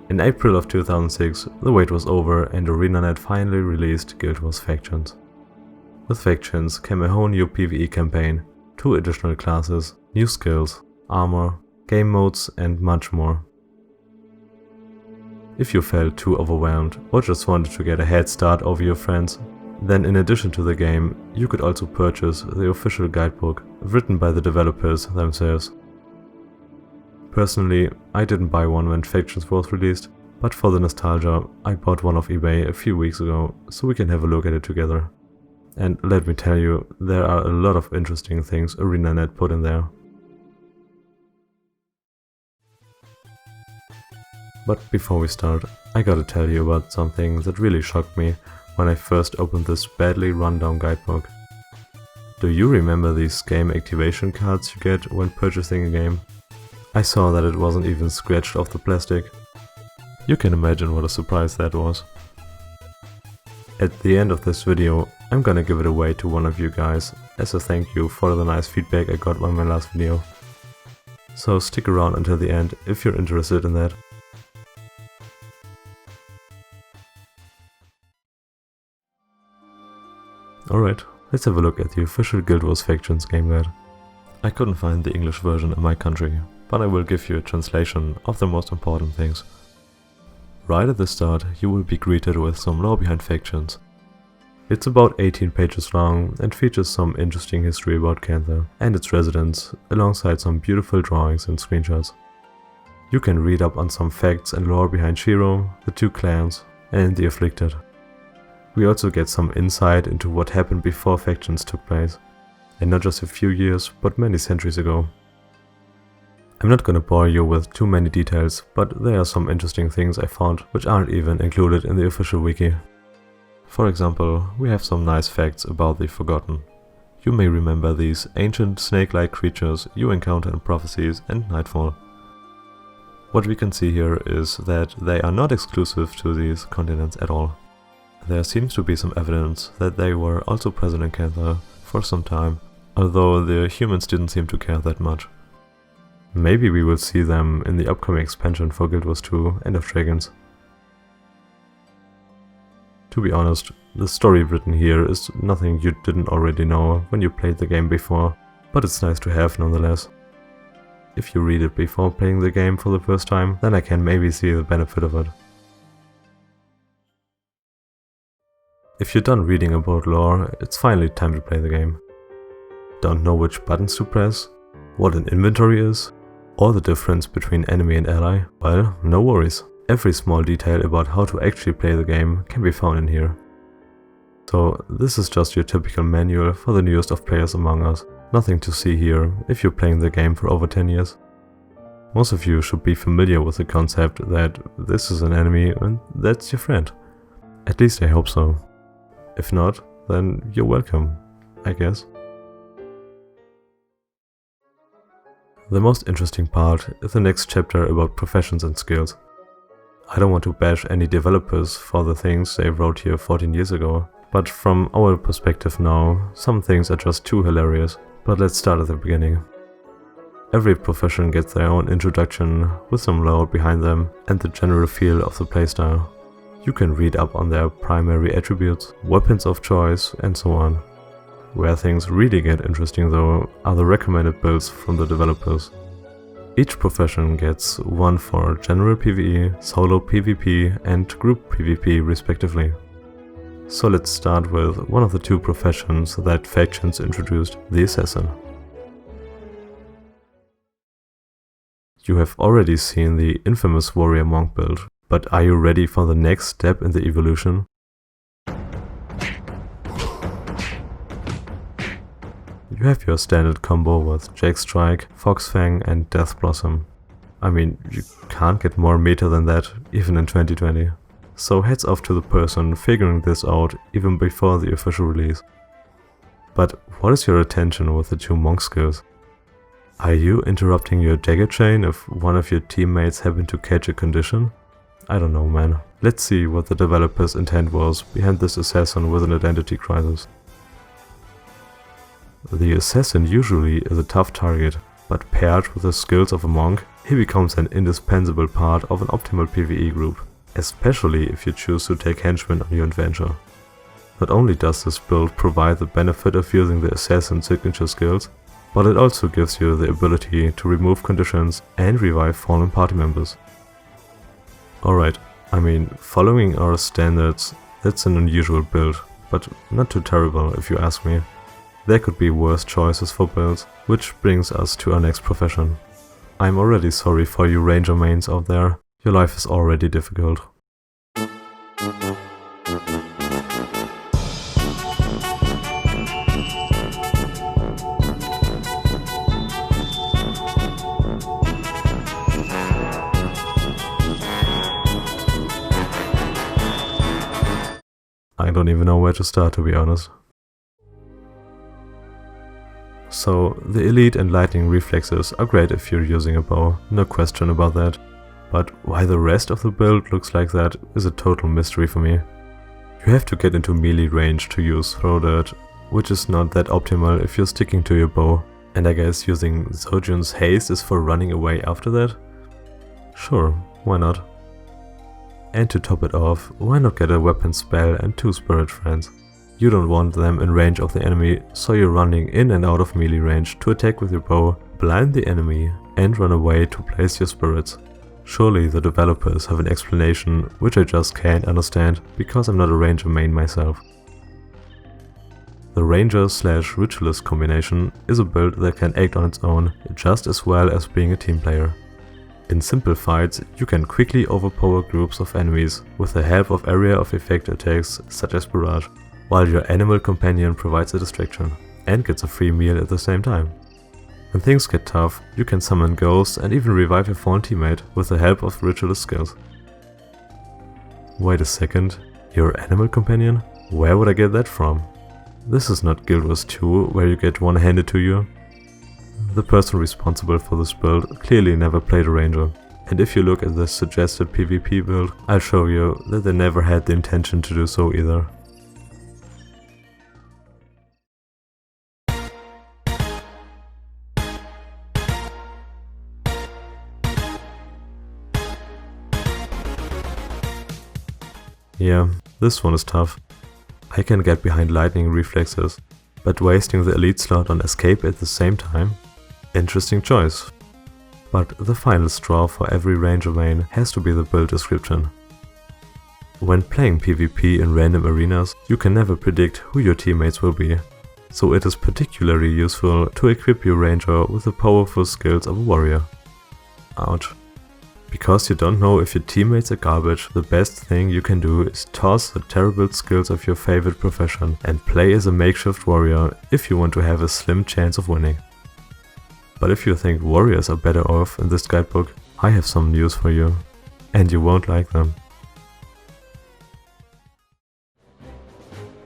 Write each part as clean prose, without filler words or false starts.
In April of 2006, the wait was over and ArenaNet finally released Guild Wars Factions. With Factions came a whole new PvE campaign, 2 additional classes, new skills, armor, game modes and much more. If you felt too overwhelmed or just wanted to get a head start over your friends, then in addition to the game, you could also purchase the official guidebook written by the developers themselves. Personally, I didn't buy one when Factions was released, but for the nostalgia, I bought one off eBay a few weeks ago so we can have a look at it together. And let me tell you, there are a lot of interesting things ArenaNet put in there. But before we start, I gotta tell you about something that really shocked me when I first opened this badly run-down guidebook. Do you remember these game activation cards you get when purchasing a game? I saw that it wasn't even scratched off the plastic. You can imagine what a surprise that was. At the end of this video, I'm gonna give it away to one of you guys as a thank you for the nice feedback I got on my last video. So stick around until the end if you're interested in that. Alright, let's have a look at the official Guild Wars Factions game guide. I couldn't find the English version in my country, but I will give you a translation of the most important things. Right at the start, you will be greeted with some lore behind Factions. It's about 18 pages long and features some interesting history about Cantha and its residents, alongside some beautiful drawings and screenshots. You can read up on some facts and lore behind Shiro, the 2 clans, and the Afflicted. We also get some insight into what happened before Factions took place, and not just a few years, but many centuries ago. I'm not gonna bore you with too many details, but there are some interesting things I found which aren't even included in the official wiki. For example, we have some nice facts about the Forgotten. You may remember these ancient snake-like creatures you encounter in Prophecies and Nightfall. What we can see here is that they are not exclusive to these continents at all. There seems to be some evidence that they were also present in Cantha for some time, although the humans didn't seem to care that much. Maybe we will see them in the upcoming expansion for Guild Wars 2 End of Dragons. To be honest, the story written here is nothing you didn't already know when you played the game before, but it's nice to have nonetheless. If you read it before playing the game for the first time, then I can maybe see the benefit of it. If you're done reading about lore, it's finally time to play the game. Don't know which buttons to press, what an inventory is, or the difference between enemy and ally? Well, no worries. Every small detail about how to actually play the game can be found in here. So this is just your typical manual for the newest of players among us. Nothing to see here if you're playing the game for over 10 years. Most of you should be familiar with the concept that this is an enemy and that's your friend. At least I hope so. If not, then you're welcome, I guess. The most interesting part is the next chapter about professions and skills. I don't want to bash any developers for the things they wrote here 14 years ago, but from our perspective now, some things are just too hilarious. But let's start at the beginning. Every profession gets their own introduction with some lore behind them and the general feel of the playstyle. You can read up on their primary attributes, weapons of choice, and so on. Where things really get interesting though are the recommended builds from the developers. Each profession gets one for general PvE, solo PvP, and group PvP respectively. So let's start with one of the 2 professions that Factions introduced, the Assassin. You have already seen the infamous Warrior Monk build, but are you ready for the next step in the evolution? You have your standard combo with Jake Strike, Foxfang and Death Blossom. I mean, you can't get more meta than that, even in 2020. So heads off to the person figuring this out even before the official release. But what is your attention with the 2 monk skills? Are you interrupting your dagger chain if one of your teammates happen to catch a condition? I don't know, man. Let's see what the developer's intent was behind this assassin with an identity crisis. The assassin usually is a tough target, but paired with the skills of a monk, he becomes an indispensable part of an optimal PvE group, especially if you choose to take henchmen on your adventure. Not only does this build provide the benefit of using the assassin signature skills, but it also gives you the ability to remove conditions and revive fallen party members. Alright, I mean, following our standards, that's an unusual build, but not too terrible if you ask me. There could be worse choices for builds, which brings us to our next profession. I'm already sorry for you ranger mains out there, your life is already difficult. I don't even know where to start, to be honest. So, the elite and lightning reflexes are great if you're using a bow, no question about that. But why the rest of the build looks like that is a total mystery for me. You have to get into melee range to use throw dirt, which is not that optimal if you're sticking to your bow. And I guess using Zojun's haste is for running away after that? Sure, why not? And to top it off, why not get a weapon spell and 2 spirit friends? You don't want them in range of the enemy, so you're running in and out of melee range to attack with your bow, blind the enemy, and run away to place your spirits. Surely the developers have an explanation which I just can't understand because I'm not a ranger main myself. The ranger/ritualist combination is a build that can act on its own just as well as being a team player. In simple fights, you can quickly overpower groups of enemies with the help of area of effect attacks such as barrage, while your animal companion provides a distraction and gets a free meal at the same time. When things get tough, you can summon ghosts and even revive your fallen teammate with the help of ritualist skills. Wait a second, your animal companion? Where would I get that from? This is not Guild Wars 2 where you get one handed to you. The person responsible for this build clearly never played a ranger, and if you look at the suggested PvP build, I'll show you that they never had the intention to do so either. Yeah, this one is tough. I can get behind lightning reflexes, but wasting the elite slot on escape at the same time? Interesting choice. But the final straw for every ranger main has to be the build description. When playing PvP in random arenas, you can never predict who your teammates will be, so it is particularly useful to equip your ranger with the powerful skills of a warrior. Ouch. Because you don't know if your teammates are garbage, the best thing you can do is toss the terrible skills of your favorite profession and play as a makeshift warrior if you want to have a slim chance of winning. But if you think warriors are better off in this guidebook, I have some news for you, and you won't like them.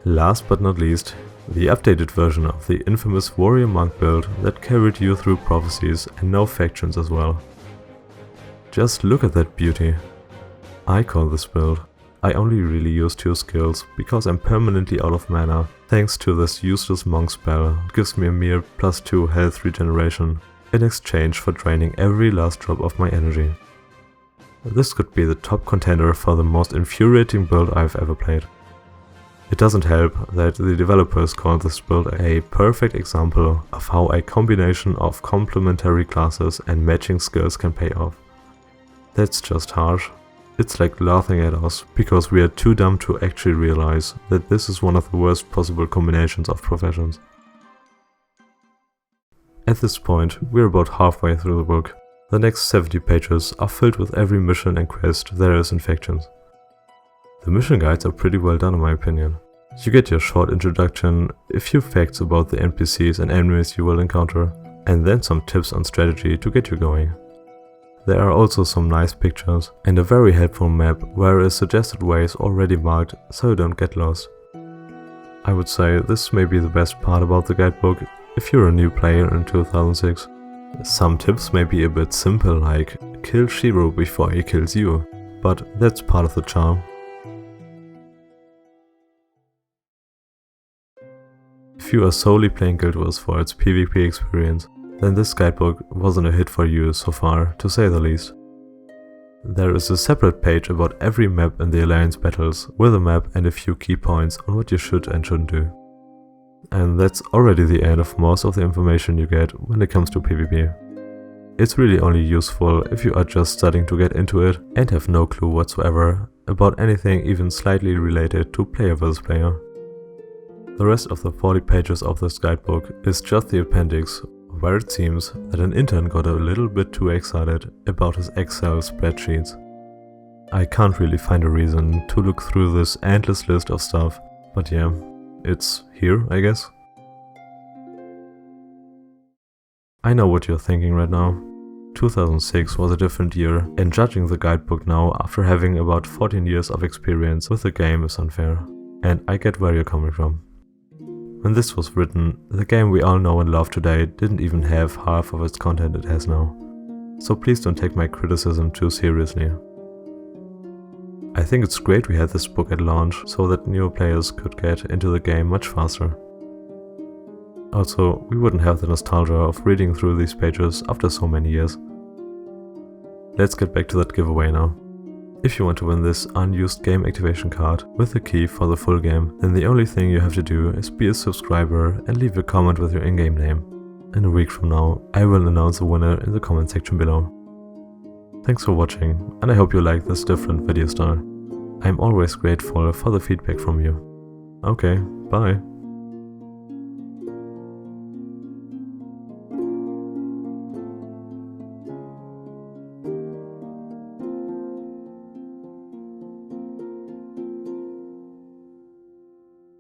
Last but not least, the updated version of the infamous warrior monk build that carried you through prophecies and now factions as well. Just look at that beauty. I call this build. I only really use 2 skills because I'm permanently out of mana thanks to this useless monk spell that gives me a mere +2 health regeneration in exchange for draining every last drop of my energy. This could be the top contender for the most infuriating build I've ever played. It doesn't help that the developers call this build a perfect example of how a combination of complementary classes and matching skills can pay off. That's just harsh. It's like laughing at us because we are too dumb to actually realize that this is one of the worst possible combinations of professions. At this point, we're about halfway through the book. The next 70 pages are filled with every mission and quest there is in factions. The mission guides are pretty well done in my opinion. You get your short introduction, a few facts about the NPCs and enemies you will encounter, and then some tips on strategy to get you going. There are also some nice pictures and a very helpful map where a suggested way is already marked so you don't get lost. I would say this may be the best part about the guidebook if you're a new player in 2006. Some tips may be a bit simple like kill Shiro before he kills you, but that's part of the charm. If you are solely playing Guild Wars for its PvP experience, then this guidebook wasn't a hit for you so far, to say the least. There is a separate page about every map in the Alliance battles, with a map and a few key points on what you should and shouldn't do. And that's already the end of most of the information you get when it comes to PvP. It's really only useful if you are just starting to get into it and have no clue whatsoever about anything even slightly related to player versus player. The rest of the 40 pages of this guidebook is just the appendix, where it seems that an intern got a little bit too excited about his Excel spreadsheets. I can't really find a reason to look through this endless list of stuff, but yeah, it's here, I guess. I know what you're thinking right now. 2006 was a different year, and judging the guidebook now after having about 14 years of experience with the game is unfair. And I get where you're coming from. When this was written, the game we all know and love today didn't even have half of its content it has now. So please don't take my criticism too seriously. I think it's great we had this book at launch so that newer players could get into the game much faster. Also, we wouldn't have the nostalgia of reading through these pages after so many years. Let's get back to that giveaway now. If you want to win this unused game activation card with the key for the full game, then the only thing you have to do is be a subscriber and leave a comment with your in-game name. And a week from now, I will announce the winner in the comment section below. Thanks for watching, and I hope you like this different video style. I'm always grateful for the feedback from you. Okay, bye.